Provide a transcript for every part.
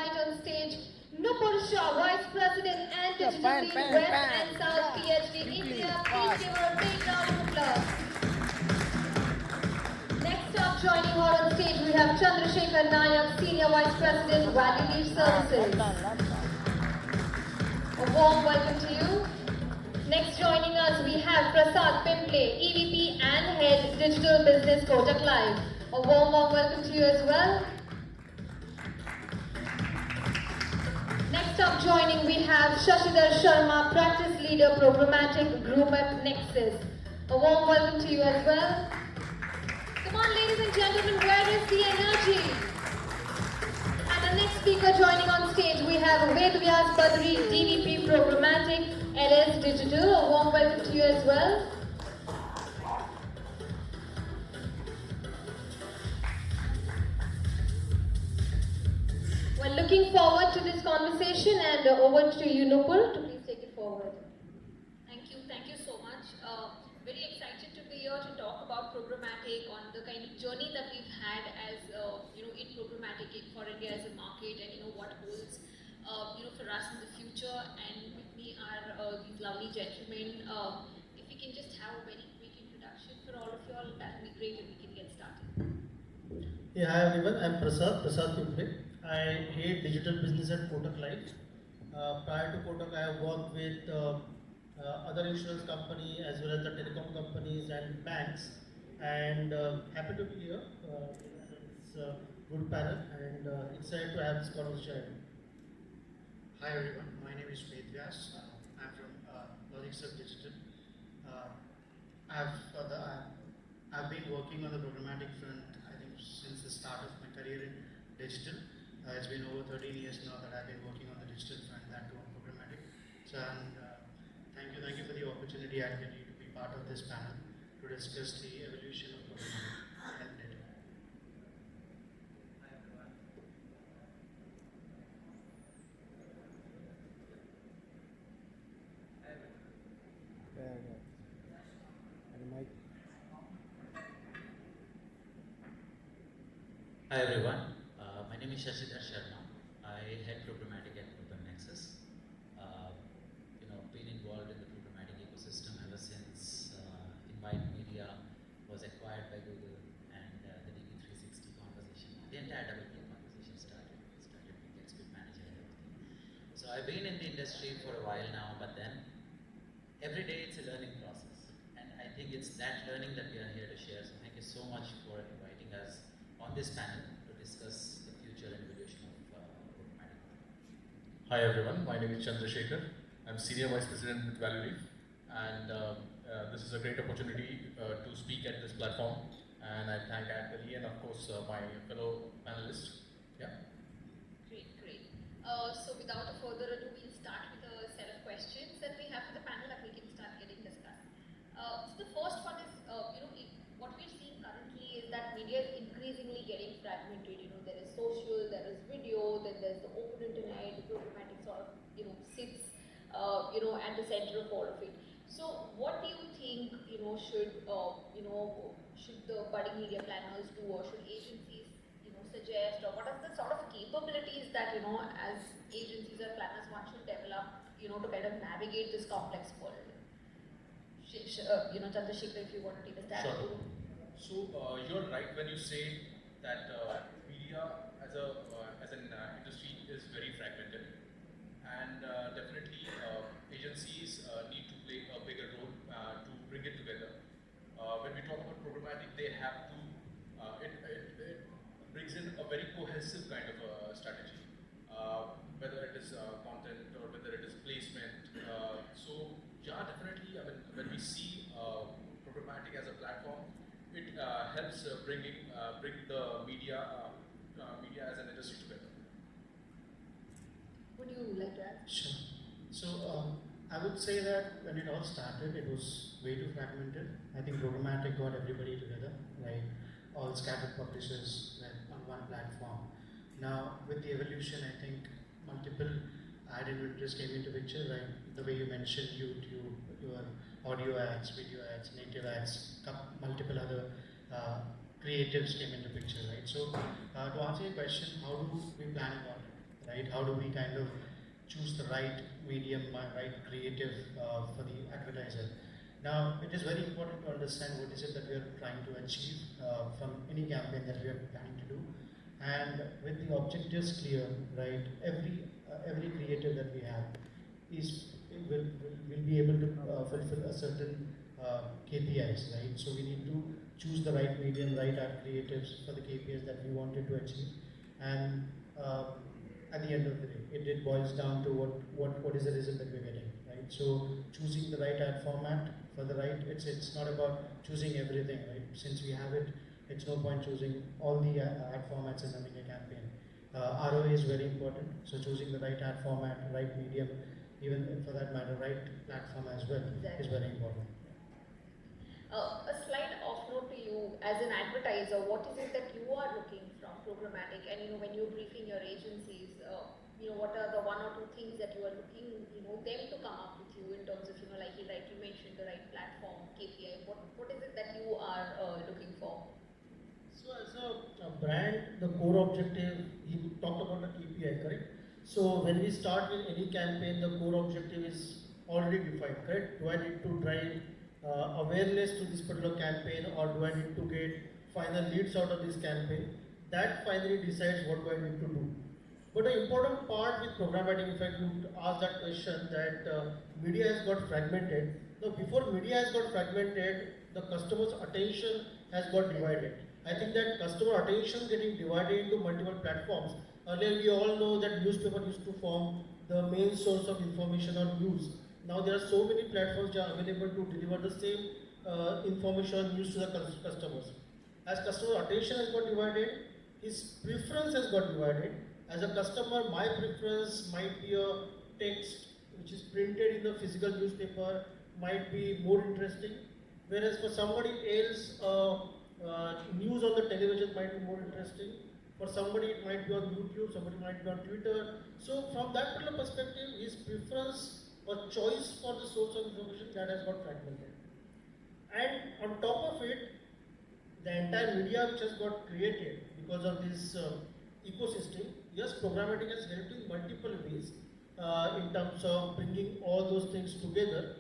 invite on stage Nupur Shah, Vice President and Digital Lead West and South PhD India. Please give her a big round of applause. Next up, joining her on stage, we have Chandrashekhar Naik, Senior Vice President, Valueleaf Services. A warm welcome to you. Next joining us, we have Prasad, Pimple, EVP and Head Digital Business, Kotak Live. A warm welcome to you as well. Next up joining, we have Shashidhar Sharma, Practice Leader-Programmatic, GroupM Nexus. A warm welcome to you as well. Come on, ladies and gentlemen, where is the energy? And the next speaker joining on stage, we have Vedavyas, Badri, DVP Programmatic, LS Digital. A warm welcome to you as well. We're looking forward to this conversation, and over to you, Nupur, to please take it forward. Thank you so much. Very excited to be here to talk about programmatic, on the kind of journey that we've had as in programmatic for India as a market, and what holds for us in the future. And with me are these lovely gentlemen. If we can just have a very quick introduction for all of you all, that would be great, and we can get started. Yeah, hi everyone. I'm Prasad Pimple. I head digital business at Kotak Life. Prior to Kotak, I have worked with other insurance companies as well as the telecom companies and banks. And happy to be here. It's a good panel and excited to have this conversation. Hi everyone, my name is Vedavyas. I'm from Logics of Digital. I've been working on the programmatic front, I think, since the start of my career in digital. It's been over 13 years now that I've been working on the digital front, that too on programmatic. So, thank you for the opportunity adgully to be part of this panel to discuss the evolution of programmatic and data. Hi everyone, my name is Shashidhar Sharma. I head programmatic at Nexus. Been involved in the programmatic ecosystem ever since Invite Media was acquired by Google and the DB360 conversation, the entire double-click conversation started with Expert Manager and everything. So I've been in the industry for a while now, but then every day it's a learning process. And I think it's that learning that we are here to share. So thank you so much for inviting us on this panel to discuss the future and evolution of programmatic. Hi everyone, my name is Chandrashekhar. I'm Senior Vice President with Valueleaf, and this is a great opportunity to speak at this platform. And I thank adgully and of course my fellow panelists. Yeah. Great. So without a further ado, we'll start with a set of questions that we have for the panel that we can start getting discussed. So the first one is, what we're seeing currently is that media is increasingly getting fragmented. There is social, there is video, then there's the open internet. The programmatic sort of sits at the center of all of it. So what do you think should the budding media planners do, or should agencies suggest, or what are the sort of capabilities that as agencies or planners one should develop to kind of navigate this complex world? Chandrashekhar, if you want to take a stab. Sure. So you're right when you say that media as an industry is very fragmented, and definitely agencies need to play a bigger role to bring it together. When we talk about programmatic, they have to it brings in a very cohesive kind of strategy, whether it is content or whether it is placement. So yeah, definitely. I mean, when we see programmatic as a platform, it helps bring the media as an industry together. Would you like to add? Sure. So I would say that when it all started, it was way too fragmented. I think programmatic got everybody together, right? All scattered publishers were on one platform. Now with the evolution, I think multiple ad inventories came into picture, right? The way you mentioned YouTube, your audio ads, video ads, native ads, multiple other creatives came into picture, right? So to answer your question, how do we plan about it, right? How do we kind of choose the right medium, right creative for the advertiser? Now, it is very important to understand what is it that we are trying to achieve from any campaign that we are planning to do. And with the objectives clear, right, every creative that we have will be able to fulfill a certain KPIs, right? So we need to choose the right medium, right ad creatives for the KPIs that we wanted to achieve. And at the end of the day, it boils down to what is the result that we're getting, right? So choosing the right ad format for the right, it's not about choosing everything, right? Since we have it, it's no point choosing all the ad formats and running a campaign. ROI is very important, so choosing the right ad format, right medium, even for that matter, right platform as well is very important. A slight off note to you, as an advertiser, what is it that you are looking from programmatic? And when you're briefing your agencies, what are the one or two things that you are looking, them to come up with you in terms of, like you rightly mentioned, the right platform, KPI. What is it that you are looking for? So as a brand, the core objective, he talked about the KPI, correct? So when we start with any campaign, the core objective is already defined, correct? Do I need to drive awareness to this particular campaign, or do I need to get final leads out of this campaign? That finally decides what do I need to do. But the important part with programmatic, in fact, you asked that question that media has got fragmented. Now, before media has got fragmented, the customer's attention has got divided. I think that customer attention getting divided into multiple platforms. Earlier, we all know that newspaper used to form the main source of information or news. Now there are so many platforms that are available to deliver the same information or news to the customers. As customer attention has got divided, his preference has got divided. As a customer, my preference might be a text which is printed in the physical newspaper, might be more interesting. Whereas for somebody else, news on the television might be more interesting. For somebody, it might be on YouTube, somebody might be on Twitter. So from that particular perspective, his preference or choice for the source of information that has got fragmented. And on top of it, the entire media which has got created because of this ecosystem, yes, programmatic has helped in multiple ways in terms of bringing all those things together.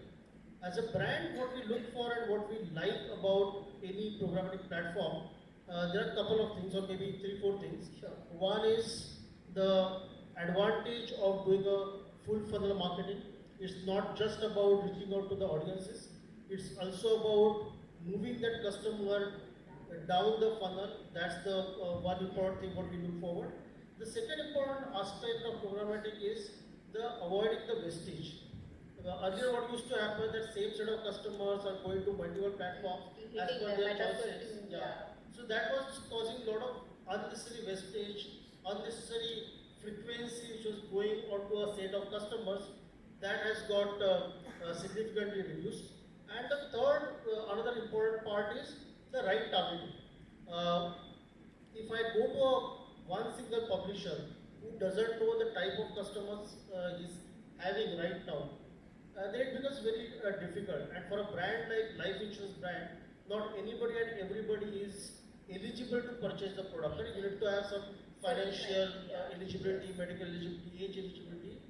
As a brand, what we look for and what we like about any programmatic platform, there are a couple of things, or maybe 3-4 things. Sure. One is the advantage of doing a full funnel marketing. It's not just about reaching out to the audiences. It's also about moving that customer down the funnel. That's the one important thing what we look forward. The second important aspect of programmatic is the avoiding the wastage. Earlier what used to happen, that same set of customers are going to multiple platforms as per their choices. Yeah. So that was causing a lot of unnecessary wastage, unnecessary frequency which was going onto a set of customers. That has got significantly reduced. And the third, another important part is the right targeting. If I go to one single publisher who doesn't know the type of customers he's having right now, then it becomes very difficult. And for a brand like life insurance brand, not anybody and everybody is eligible to purchase the product. You need to have some financial eligibility, medical eligibility, age eligibility.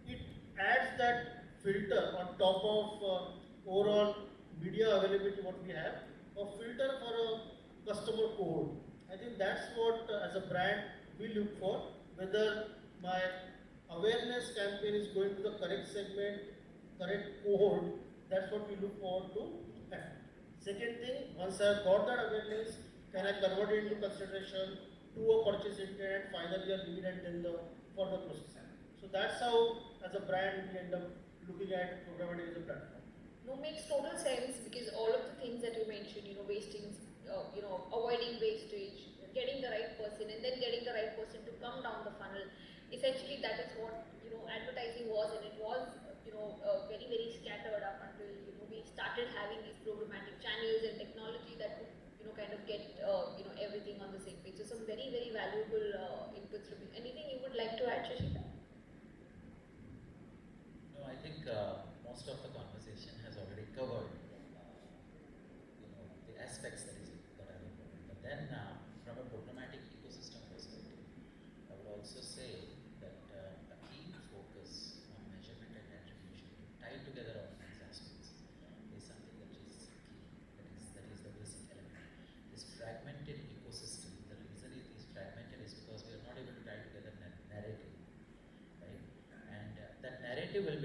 It adds that filter on top of overall media availability what we have, a filter for a customer cohort. I think that's what as a brand we look for, whether my awareness campaign is going to the correct segment, correct cohort. That's what we look forward to. Second thing, once I've got that awareness, can I convert it into consideration to a purchase intent, finally a lead, and then the further process. So that's how, as a brand, we end up looking at programmatic as a platform. No, makes total sense, because all of the things that you mentioned, wasting, avoiding wastage, getting the right person, and then getting the right person to come down the funnel. Essentially, that is what advertising was, and it was very, very scattered up until we started having these programmatic channels and technology that would kind of get everything on the same page. So some very, very valuable inputs from you. Anything you would like to add, Shashidhar? No, I think most of the conversation has already covered the aspects that are important. But then from a programmatic ecosystem perspective, I would also say that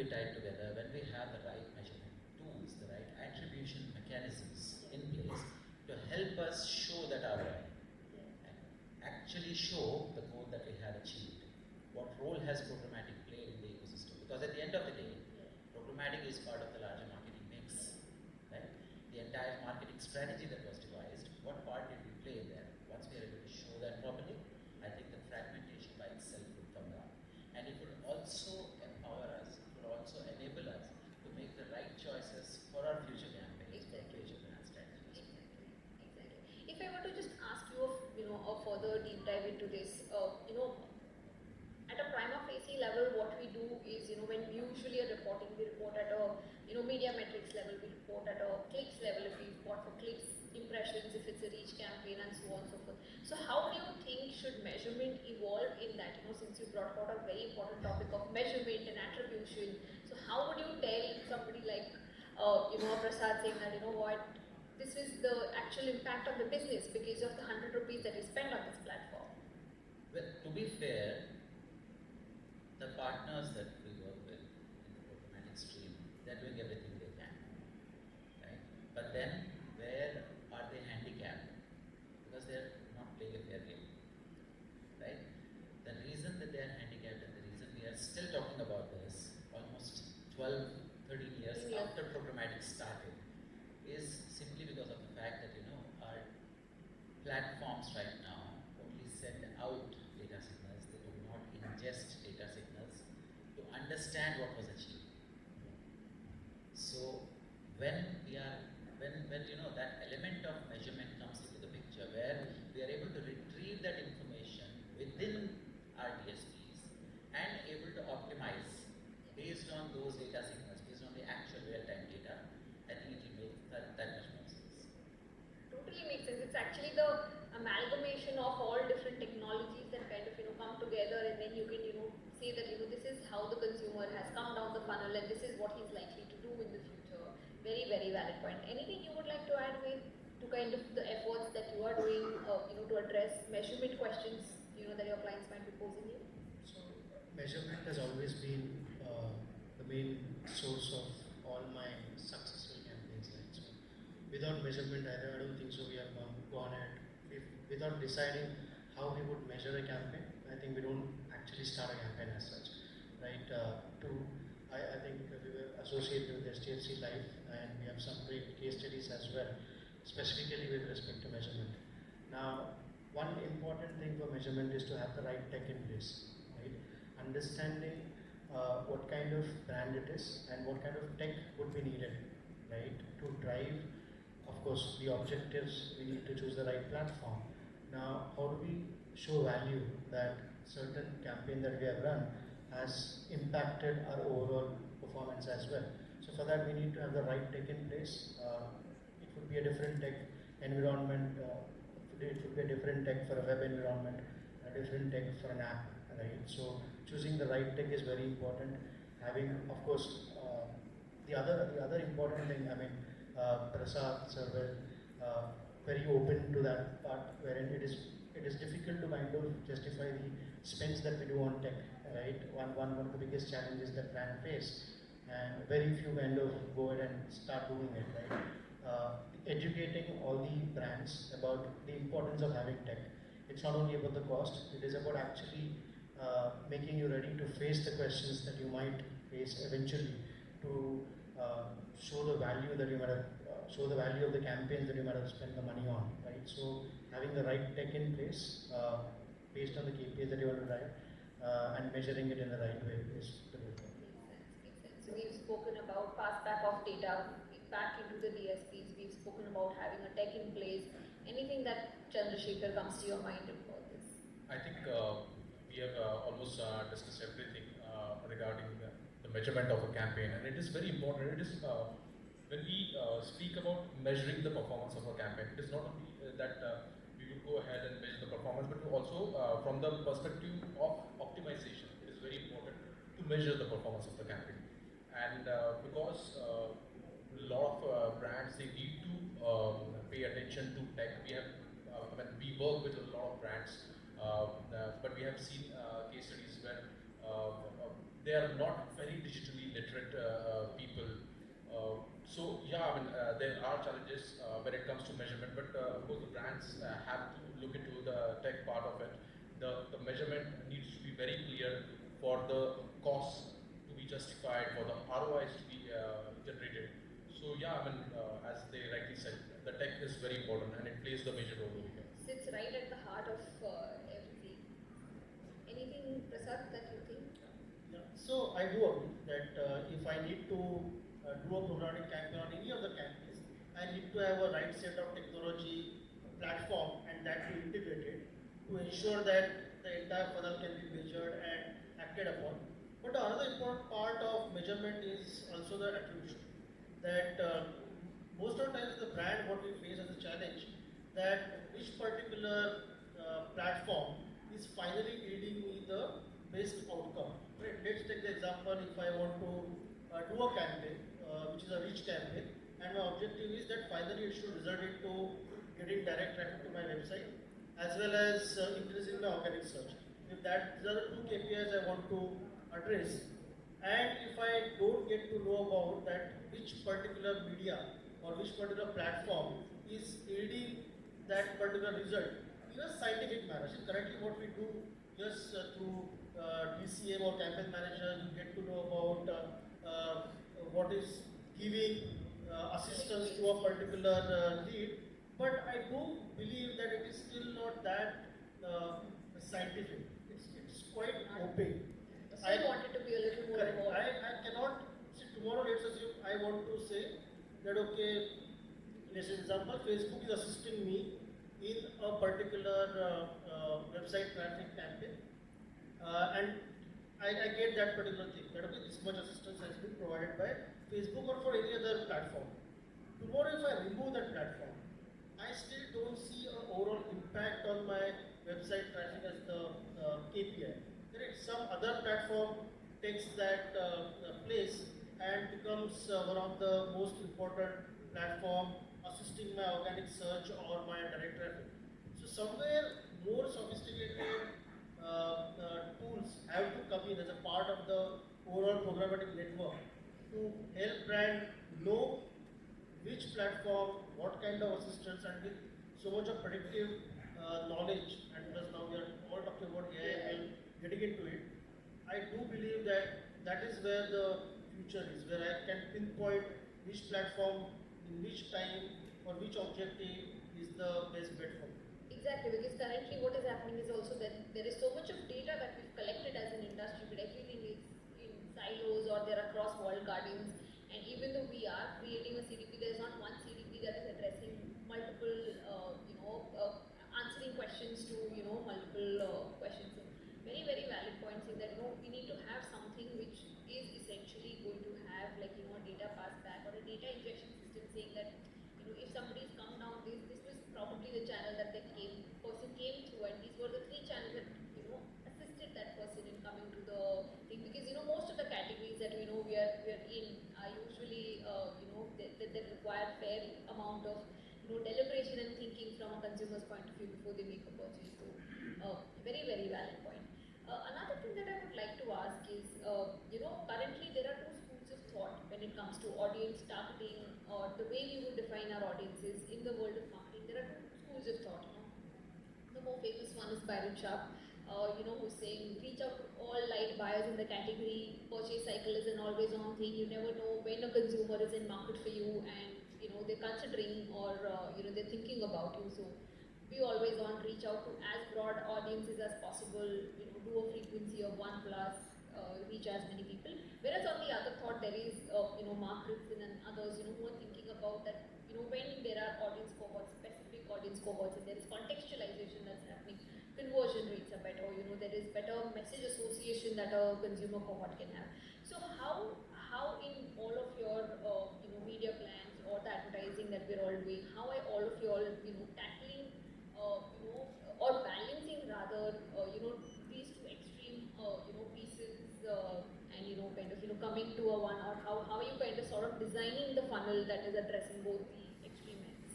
be tied together when we have the right measurement tools, the right attribution mechanisms in place to help us show that ROI and actually show the goal that we have achieved. What role has programmatic played in the ecosystem? Because at the end of the day, programmatic is part of the larger marketing mix, right? The entire marketing strategy that was devised, what part did we play there? Once we are able to show that properly, I think the fragmentation by itself would come down. And it would also empower us, it would also enable us to make the right choices for our future campaigns, for our future brand strategies. Exactly. If I were to just ask you, a further deep dive into this, at a prima facie level, what we do is, when we usually are reporting, we report at a, media metrics level, we report at a clicks level if we report for clicks, impressions, if it's a reach campaign, and so on and so forth. So how do you think should measurement evolve in that? Since you brought out a very important topic of measurement and attribution, so how would you tell somebody like, Prasad saying that, what, this is the actual impact of the business because of the 100 rupees that you spend on this platform? Well, to be fair, the partners that we work with in the programmatic stream, they're doing everything they can, right? But then, where are they handicapped? Because they're not playing a fair game, right? The reason that they're handicapped and the reason we are still talking about this almost 12, 13 years after programmatic started is simply because of the fact that, our platforms right now only send out data signals, they do not ingest data signals to understand what was achieved. So when that element of measurement comes into the picture, where we are able to retrieve that information within our DSPs and able to optimize based on those data signals, based on the actual real-time data, I think it will make that much more sense. Totally makes sense. It's actually the amalgamation of all different technologies that kind of come together, and then you can say that this is how the consumer has come down the funnel, and this is what he's likely to do in the future. Very, very valid point. Anything you would like to add with to kind of the efforts that you are doing, to address measurement questions, that your clients might be posing you? So measurement has always been the main source of all my successful campaigns, right? So without measurement, I don't think so. We have gone at without deciding how we would measure a campaign. I think we don't actually start a campaign as such, right? I think we were associated with STFC Live, and we have some great case studies as well, specifically with respect to measurement. Now, one important thing for measurement is to have the right tech in place, right? Understanding what kind of brand it is and what kind of tech would be needed, right? To drive, of course, the objectives, we need to choose the right platform. Now, how do we show value that certain campaign that we have run has impacted our overall performance as well? So for that, we need to have the right tech in place. It would be a different tech environment. It would be a different tech for a web environment, a different tech for an app, right? So choosing the right tech is very important. Having, of course, the other important thing. Prasad sir were very open to that part, wherein it is difficult to kind of justify the spends that we do on tech, right? One of the biggest challenges that brand face, and very few kind of go ahead and start doing it, right? Educating all the brands about the importance of having tech. It's not only about the cost; it is about actually making you ready to face the questions that you might face eventually, to show the value that you might have, show the value of the campaigns that you might have spent the money on, right? So having the right tech in place, based on the KPIs that you want to drive, and measuring it in the right way is the good thing. Makes sense. So we've spoken about pass back of data back into the DSPs. We've spoken about having a tech in place. Anything that Chandrashekhar comes to your mind about this? I think we have almost discussed everything regarding the measurement of a campaign, and it is very important. It is when we speak about measuring the performance of a campaign, it is not only that we will go ahead and measure the performance, but also from the perspective of optimization, it is very important to measure the performance of the campaign. And because a lot of brands, they need to pay attention to tech. We have, we work with a lot of brands, but we have seen case studies where they are not very digitally literate people. So yeah, I mean, there are challenges when it comes to measurement, but of course the brands have to look into the tech part of it. The measurement needs to be very clear for the costs to be justified, for the ROIs to be generated. So yeah, I mean, as they rightly said, the tech is very important and it plays the major role over here. Sits right at the heart of everything. Anything, Prasad, that you think? Yeah. So I do agree that if I need to do a programmatic campaign on any of the campaigns, I need to have a right set of technology platform and that be integrated to ensure that the entire funnel can be measured and acted upon. But another important part of measurement is also the attribution. That most of the times the brand what we face as a challenge that which particular platform is finally yielding me the best outcome. Right? Let's take the example if I want to do a campaign which is a rich campaign and my objective is that finally it should result into getting direct traffic to my website as well as increasing my organic search. If these are the two KPIs I want to address, and if I don't get to know about that which particular media or which particular platform is yielding that particular result in a scientific manner. So currently what we do just through DCM or campaign manager, you get to know about what is giving assistance to a particular lead, but I do believe that it is still not that scientific. It's quite opaque. So I wanted to be a little more Correct. involved. I cannot see tomorrow. Let's assume I want to say that okay. Let's say example, Facebook is assisting me in a particular website traffic campaign, and I get that particular thing. That okay, this much assistance has been provided by Facebook or for any other platform. Tomorrow, if I remove that platform, I still don't see an overall impact on my website traffic as the KPI. Some other platform takes that place and becomes one of the most important platform assisting my organic search or my direct traffic. So somewhere more sophisticated tools have to come in as a part of the overall programmatic network to help brand know which platform, what kind of assistance, and with so much of predictive knowledge, and because now we are all talking about AI and getting into it, I do believe that that is where the future is, where I can pinpoint which platform, in which time, or which objective is the best bet for me. Exactly, because currently what is happening is also that there is so much of data that we've collected as an industry, but everything is in silos or they're across walled gardens. And even though we are creating a CDP, there's not one CDP that is addressing multiple, answering questions to, multiple questions. So very, very valid points in that, we need to have something which is essentially going to have data pass back or a data injection system saying that, if somebody's come down, this was probably the channel that person came through, and these were the 3 channels that, assisted that person in coming to the thing. Because, most of the categories that we are in are usually, they require fair amount of, deliberation and thinking from a consumer's point of view before they make a purchase. So, very, very valid point. Another thing that I would like to ask is, currently there are 2 schools of thought when it comes to audience targeting or the way we would define our audiences in the world of marketing. There are 2 schools of thought. The more famous one is Badri, who's saying reach out to all light buyers in the category. Purchase cycle is an always on thing. You never know when a consumer is in market for you, and they're considering or they're thinking about you. So we always want to reach out to as broad audiences as possible. Do a frequency of 1+, reach as many people. Whereas on the other thought, there is Mark Ritson and others who are thinking about that. When there are audience cohorts, specific audience cohorts, and there is contextualization that's happening, conversion rates are better. There is better message association that a consumer cohort can have. So how in all of your media plans or the advertising that we're all doing, how are all of you all tackling or balancing rather these 2 extreme pieces and coming to a one, or how are you sort of designing the funnel that is addressing both the extreme ends?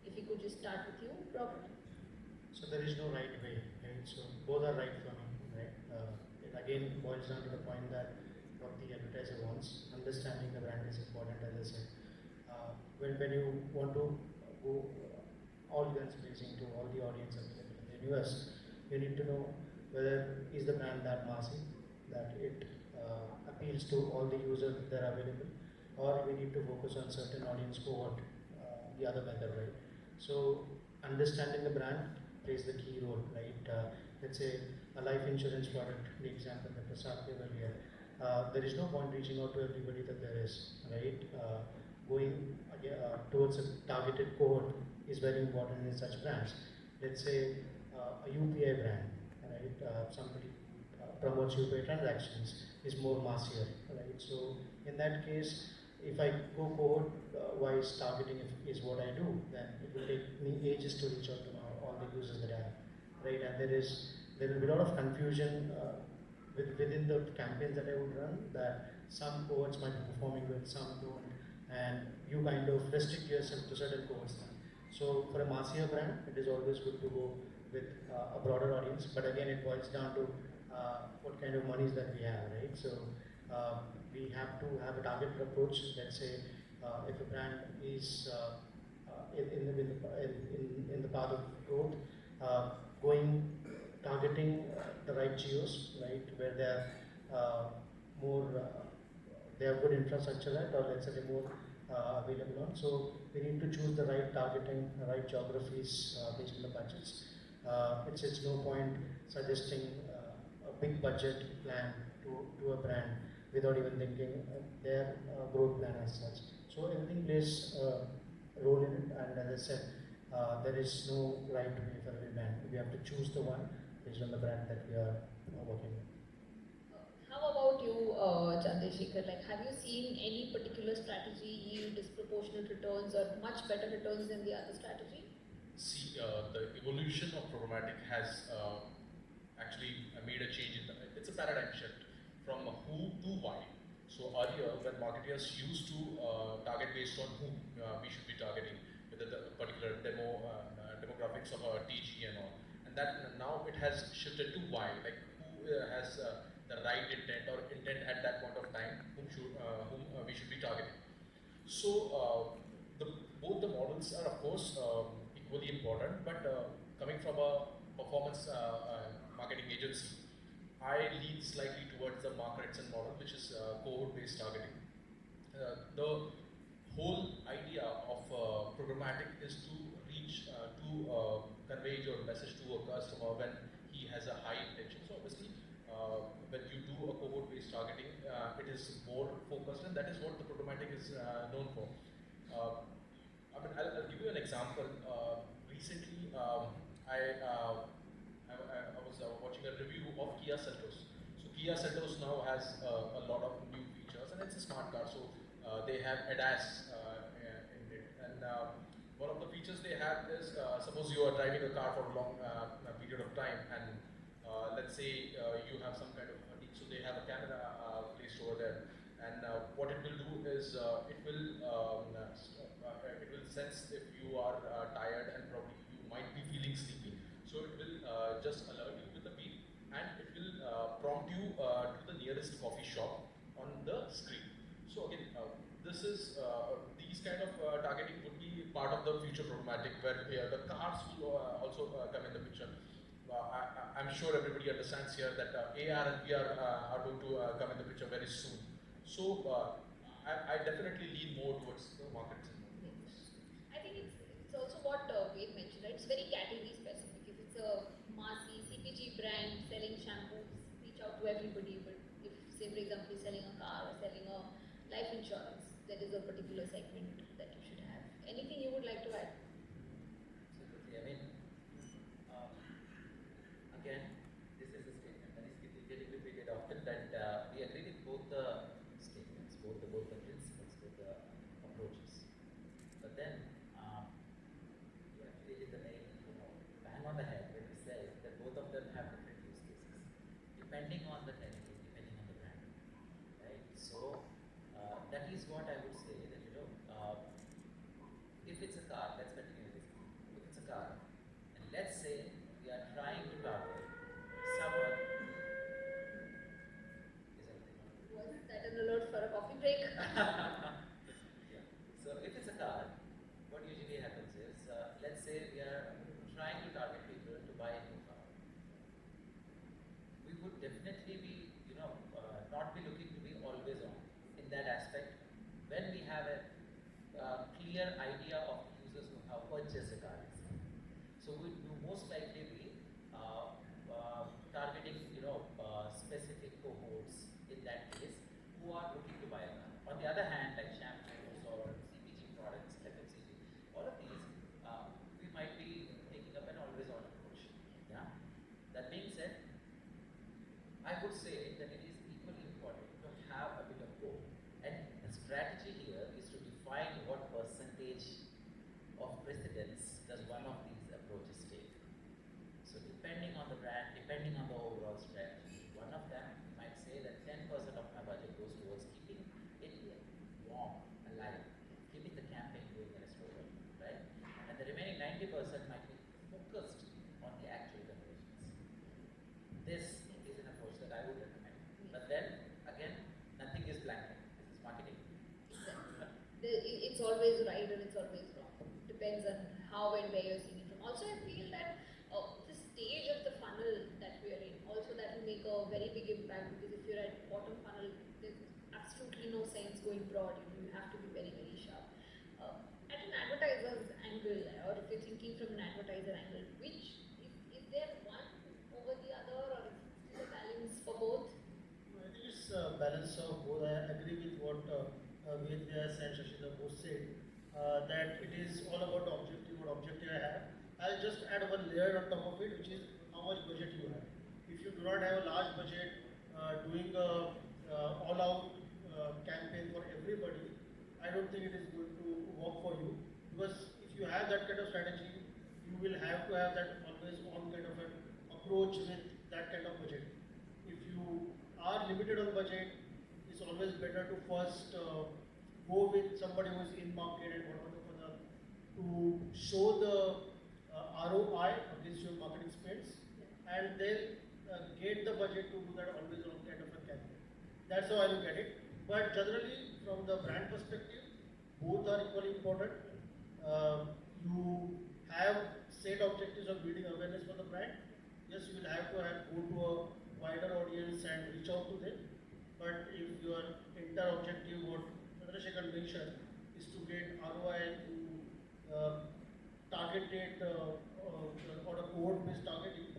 If we could just start with you, Robert. So there is no right way, right? So both are right for me, right? It again boils down to the point that what the advertiser wants. Understanding the brand is important, as I said. When you want to go all guns blazing to all the audience available in the US, you need to know whether is the brand that massive, that it appeals to all the users that are available, or we need to focus on certain audience cohort, the other method, right? So understanding the brand plays the key role, right? Let's say a life insurance product, the example that Prasad gave earlier. There is no point reaching out to everybody that there is, right? Going towards a targeted cohort is very important in such brands. Let's say a UPI brand, right? Somebody promotes UPI transactions is more massier, right? So in that case, if I go cohort-wise targeting is what I do, then it will take me ages to reach out to all the users that I have, right? And there will be a lot of confusion within the campaigns that I would run, that some cohorts might be performing well, some don't, and you kind of restrict yourself to certain cohorts. So for a massier brand, it is always good to go with a broader audience, but again, it boils down to what kind of monies that we have, right? So we have to have a targeted approach. Let's say if a brand is in the path of growth, targeting the right geos, right, where they're more, they have good infrastructure, right, or let's say they're more available on. So we need to choose the right targeting, the right geographies based on the budgets. It's no point suggesting a big budget plan to a brand without even thinking their growth plan as such. So everything plays a role in it, and as I said, there is no right way for every brand. We have to choose the one based on the brand that we are working with. How about you, Chandrashekhar? Like, have you seen any particular strategy yield disproportionate returns or much better returns than the other strategy? See, the evolution of programmatic has actually made a change it's a paradigm shift from who to why. So earlier, when marketers used to target based on whom we should be targeting, whether the particular demographics of our TG and all, and that now it has shifted to why, like who has the right intent or intent at that point of time, whom we should be targeting. So both the models are of course equally important, but coming from a performance marketing agency, I lean slightly towards the markets and model, which is cohort-based targeting. The whole idea of programmatic is to reach, convey your message to a customer when he has a high intention. So obviously, when you do a cohort-based targeting, it is more focused, and that is what the programmatic is known for. I mean, I'll give you an example. Recently, I was watching a review of Kia Seltos. So Kia Seltos now has a lot of new features, and it's a smart car. So they have ADAS in it, and one of the features they have is suppose you are driving a car for a long period of time, and let's say you have some kind of fatigue. So they have a camera placed over there, and what it will do is it will sense if you are tired and probably you might be feeling sleepy. So it will just alert you with the beep, and it will prompt you to the nearest coffee shop on the screen. So again, this is these kind of targeting would be part of the future programmatic, where the cars will also come in the picture. I'm sure everybody understands here that AR and VR are going to come in the picture very soon. So I definitely lean more towards the markets. I think it's also what Ved mentioned, right? It's very category specific. If it's a massy CPG brand selling shampoos, reach out to everybody. But if, say, for example, you're selling a car or selling a life insurance, there is a particular segment that you should have. Anything you would like to add? Absolutely. I mean, again, this is a statement that is getting repeated often, that we agree with both the statements, both the principles, both the approaches. But then, you actually hit the nail, bang on the head when we say that both of them have different use cases, depending on the category, depending on the brand, right? So that is what I would say, that if it's a car, let's continue this. If it's a car, and let's say we are trying to target someone. Is everything on? Was that that aspect when we have a clear idea of users who have purchased a car. So we will most likely be targeting specific cohorts in that case who are looking to buy a car. On the other hand, like shampoos or CPG products, FMCG, all of these we might be taking up an always-on approach. Yeah. That being said, I would say that it is equally important to have a bit of both. And the strategy here is to define what percentage of precedence does one of these approaches take. So depending on the brand, depending on the overall strategy, one of them might say that 10% of my budget goes towards keeping it warm, alive, keeping the campaign going in a slow way, right? And the remaining 90% might be focused on the actual conversions. This is an approach that I would recommend. But then, again, nothing is blanket. This is marketing. It's always right and it's always wrong. Depends on how and where you're seeing it from. Also, I feel that the stage of the funnel that we are in, also that will make a very big impact, because if you're at bottom funnel, there's absolutely no sense going broad. You have to be very, very sharp. At an advertiser's angle, or if you're thinking from an advertiser angle, which is there one over the other, or is it still a balance for both? I think it's a balance of both. I agree with what Vedavyas and Shashidhar both said, that it is all about the objective, what objective I have. I'll just add one layer on top of it, which is how much budget you have. If you do not have a large budget, doing a all-out campaign for everybody, I don't think it is going to work for you. Because if you have that kind of strategy, you will have to have that always on kind of an approach with that kind of budget. If you are limited on budget, it's always better to first go with somebody who is in market and whatever to show the ROI against your marketing spends, and then get the budget to do that always on kind of a campaign. That's how I look at it. But generally, from the brand perspective, both are equally important. You have set objectives of building awareness for the brand. Yes, you will have to go to a wider audience and reach out to them. But if your entire objective, what Chandrashekhar mentioned, is to get ROI to targeted or a cohort-based targeting,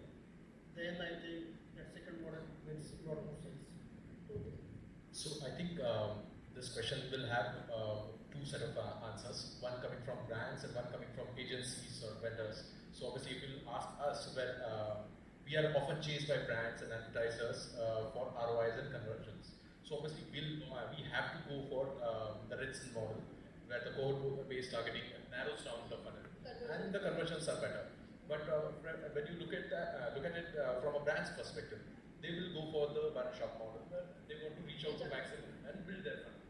then I think that second model makes a lot more sense. So I think this question will have two set of answers, one coming from brands and one coming from agencies or vendors. So obviously if you ask us, we are often chased by brands and advertisers for ROIs and conversions. So obviously we have to go for the Ritson model, where the cohort-based targeting narrows down the funnel, and the conversions are better. But when you look at it from a brand's perspective, they will go for the one-shop model, where they want to reach out to maximum and build their funnel.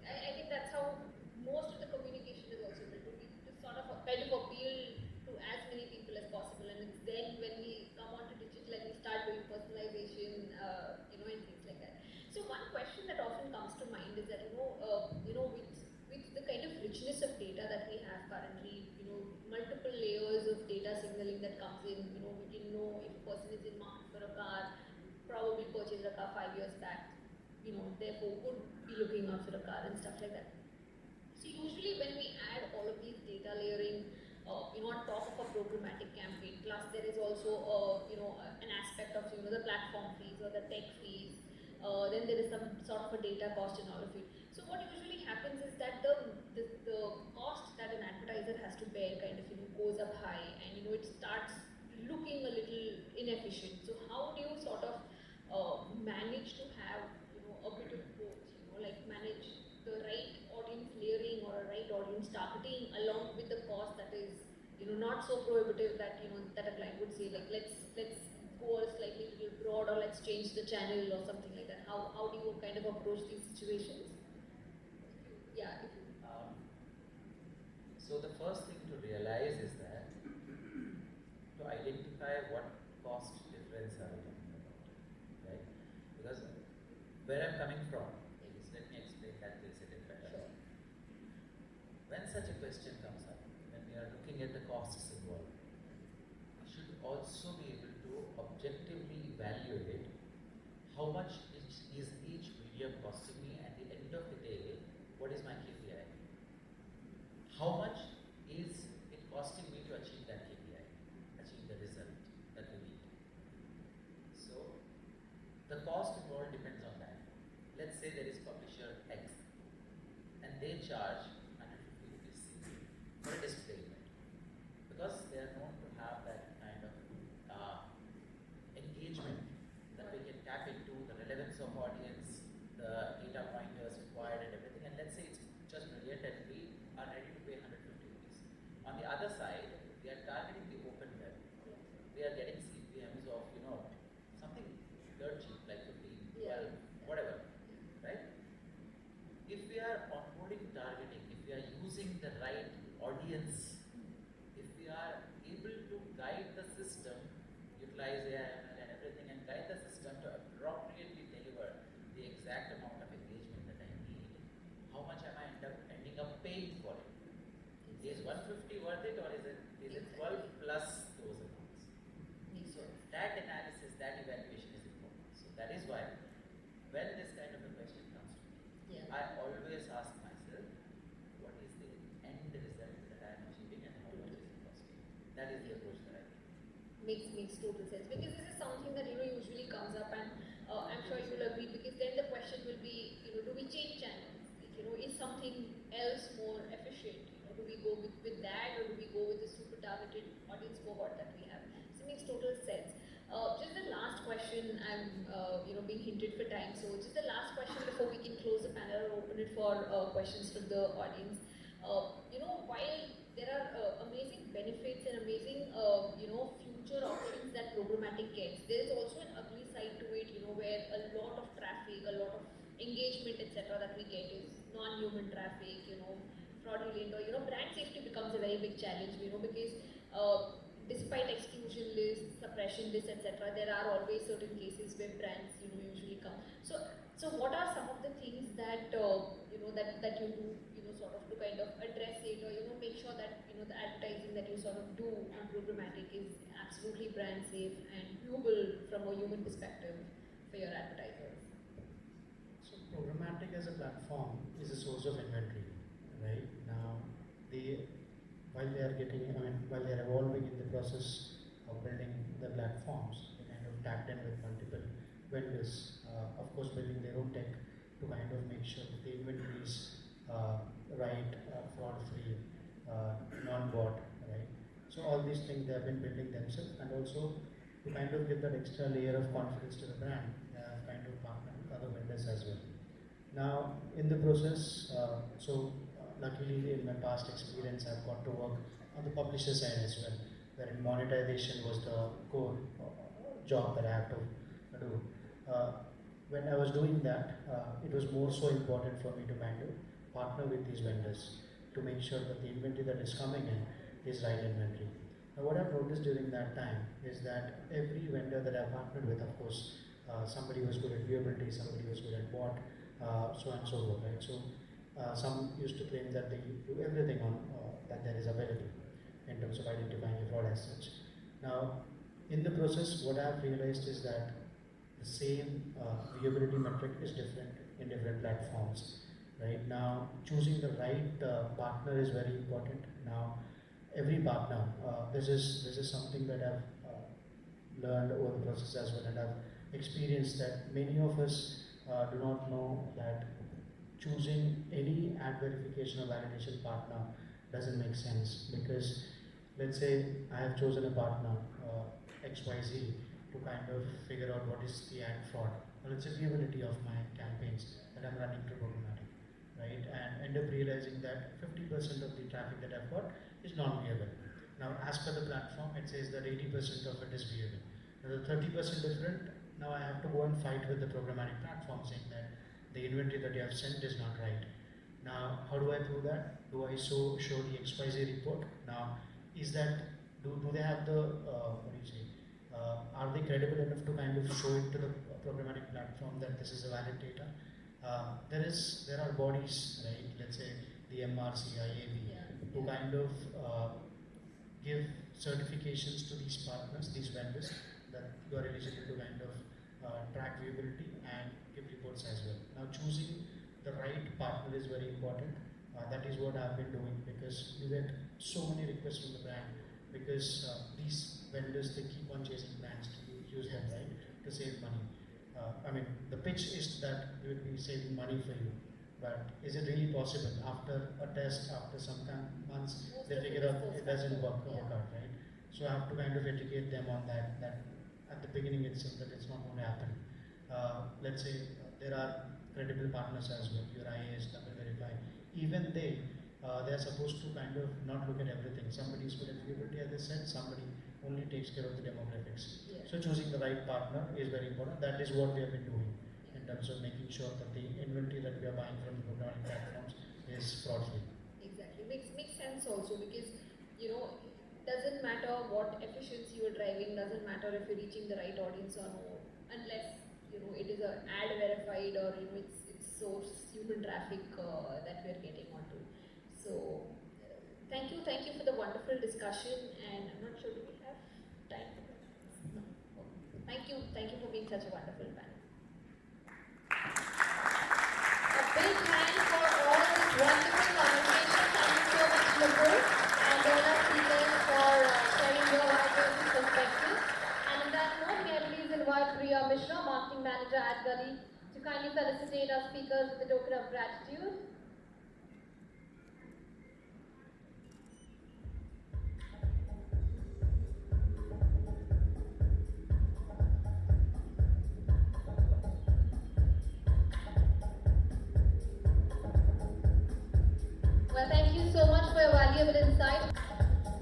I think that's how most of the communication is also built, to sort of kind of appeal to as many people as possible, and it's then when we come on to digital and we start doing personalization, and things like that. So one question that often comes to mind is that with the kind of richness of data that we have currently, multiple layers of data signaling that comes in, we can know if a person is in market for a car, probably purchased a car 5 years back, therefore would be looking out for a car and stuff like that. So usually when we add all of these data layering, on top of a programmatic campaign, plus there is also, an aspect of, the platform fees or the tech fees, then there is some sort of a data cost in all of it. So what usually happens is that the cost that an advertiser has to bear kind of, goes up high, and, it starts looking a little inefficient. So how do you sort of manage to have, a bit of both, like manage the right audience layering or a right audience targeting along with the cost that is, not so prohibitive that, that a client would say, like, let's go a slightly little broad, or let's change the channel or something like that. How do you kind of approach these situations? Yeah. So the first thing to realize is that to identify what cost difference are we talking about, right? Because where I'm coming from is, let me explain that this a bit better. Sure. When such a question comes up, when we are looking at the costs involved, we should also be able to objectively evaluate how much is each medium costing me at the end of the day The cost involved depends on that. Let's say there is publisher X and they charge 150 rupees for a display event because they are known to have that kind of engagement that we can tap into, the relevance of audience, the data pointers required and everything. And let's say it's just brilliant and we are ready to pay 150 rupees. On the other side, we are targeting the open web. We are getting CPMs of, something dirt cheap, like 15, 12, whatever, right? If we are onboarding targeting, if we are using the right audience, if we are able to guide the system, utilize AI and everything, and guide the system to appropriately deliver the exact amount of engagement that I need, how much am I ending up paying for it? Is 150 worth it, or is it 12 plus those amounts? So that analysis, that evaluation is important. So that is why when this kind of a question comes to me, I always ask myself, what is the end result that I am achieving and how much is it costing? That is the approach that I take. Makes total sense, because this is something that usually comes up, and I'm sure you will agree, because then the question will be, do we change channels? Like, is something else more efficient? Do we go with that, or do we go with the super targeted audience cohort that we have? So it makes total sense. Just the last question, I'm being hinted for time, so just the last question before we can close the panel or open it for questions from the audience. While there are amazing benefits and amazing future options that programmatic gets, there is also an ugly side to it, where a lot of traffic, a lot of engagement, etc. that we get is non-human traffic, fraudulent, or brand safety becomes a very big challenge, because despite exclusion lists, suppression lists, etc., there are always certain cases where brands usually come. So what are some of the things that that you do, sort of to kind of address it, or make sure that the advertising that you sort of do on programmatic is absolutely brand safe and viewable from a human perspective for your advertisers? So programmatic as a platform is a source of inventory, right? Now, while they are evolving in the process of building the platforms, they kind of tapped in with multiple vendors, of course building their own tech to kind of make sure that the inventory is right, fraud-free, non-bot, right? So all these things they have been building themselves, and also to kind of give that extra layer of confidence to the brand, they have kind of partnered with other vendors as well. Now, in the process, luckily in my past experience, I've got to work on the publisher side as well, wherein monetization was the core job that I have to do. When I was doing that, it was more so important for me to kind of partner with these vendors to make sure that the inventory that is coming in is right inventory. Now, what I've noticed during that time is that every vendor that I've partnered with, of course, somebody was good at viewability, somebody was good at bot, so on and so forth, right? So some used to claim that they do everything on that there is available in terms of identifying a fraud as such. Now, in the process, what I've realized is that the same viewability metric is different in different platforms. Right now, choosing the right partner is very important. Now, every partner, this is something that I've learned over the process as well, and I've experienced that many of us do not know that choosing any ad verification or validation partner doesn't make sense, because let's say I have chosen a partner XYZ to kind of figure out what is the ad fraud, or it's a viewability of my campaigns that I'm running through programmatic, right? And end up realizing that 50% of the traffic that I've got is non-viewable. Now, as per the platform, it says that 80% of it is viewable. Now, the 30% different, now I have to go and fight with the programmatic platform saying that the inventory that you have sent is not right. Now, how do I prove that? Do I show the XYZ report? Now, is that, do they have the, are they credible enough to kind of show it to the programmatic platform that this is a valid data? There are bodies, right? Let's say the MRC, IAB, who kind of give certifications to these partners, these vendors, that you are eligible to kind of track viewability and give reports as well. Now, choosing the right partner is very important. That is what I've been doing, because you get so many requests from the brand, because these vendors, they keep on chasing brands to use them, right, to save money. mean, the pitch is that we will be saving money for you, but is it really possible? After a test, after some months, they figure out it doesn't work out, right? So I have to kind of educate them on that at the beginning itself that it's not going to happen. Let's say there are credible partners as well, your IAS, double verify. Even they're supposed to kind of not look at everything. Somebody is good at viewability, as I said, somebody only takes care of the demographics. Yeah. So choosing the right partner is very important. That is what we have been doing in terms of making sure that the inventory that we are buying from the programmatic platforms is fraud-free. Exactly. Makes sense also, because doesn't matter what efficiency you're driving, doesn't matter if you're reaching the right audience or no, unless it is a ad verified or it's source human traffic that we're getting onto. So thank you for the wonderful discussion, and I'm not sure, do we have time for questions? No. Thank you for being such a wonderful panel. A big hand for all this wonderful conversation. Thank you so much, Nupur, and all our speakers for sharing your wide-ranging perspective. And on that note, may I please invite Priya Mishra, Marketing Manager at Gully, to kindly felicitate our speakers with a token of gratitude. Well, thank you so much for your valuable insight.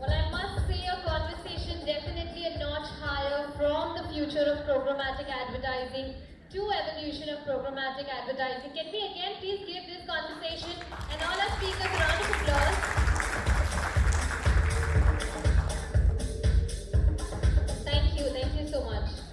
Well, I must say your conversation definitely a notch higher from the future of programmatic advertising to evolution of programmatic advertising. Can we again please give this conversation and all our speakers a round of applause? Thank you so much.